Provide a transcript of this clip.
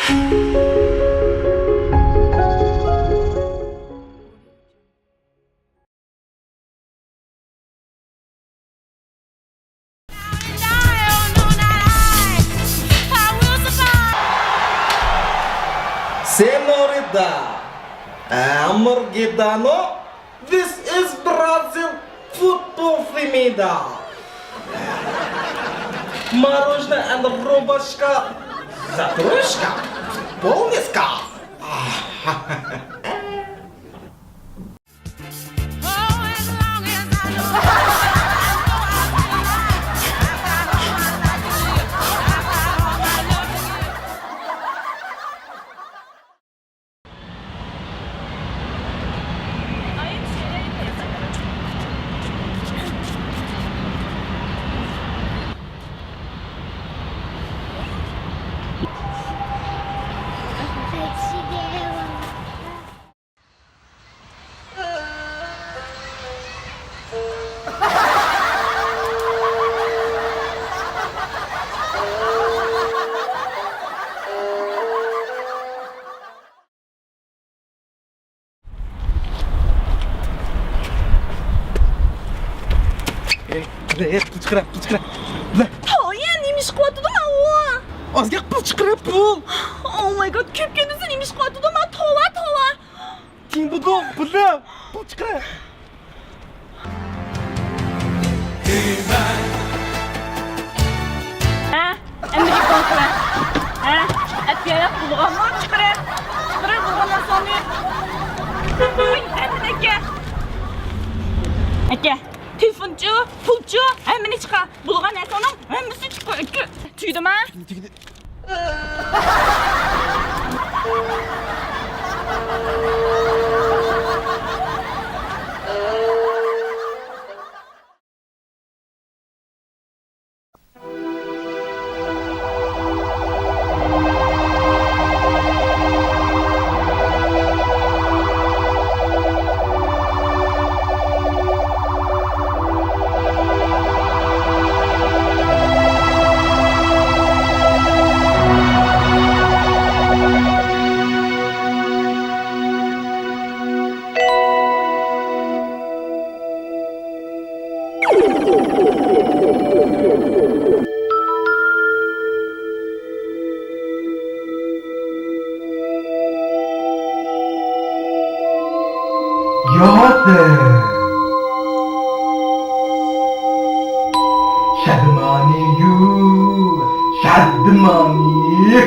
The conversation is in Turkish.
Senorita Amorgidano, this is Brazil football Femida. Мороженое and рубашка Затрушка Полниска. 네, 부츠크라. 讨厌你们是过多的嘛我 Ozga bu츠크라 bu. Oh my god köpkenizin imiş过多的嘛头啊 Timbudo, bula, bu츠크라. Endi gitmoqchilar atgayoq bulg'onlar chiqirib bulg'onlar soni aka telefonchi pulchi hammani chiqar bulg'on narsaning hammasi chiqar aka tuydimi Yate Shadmani you Shadmani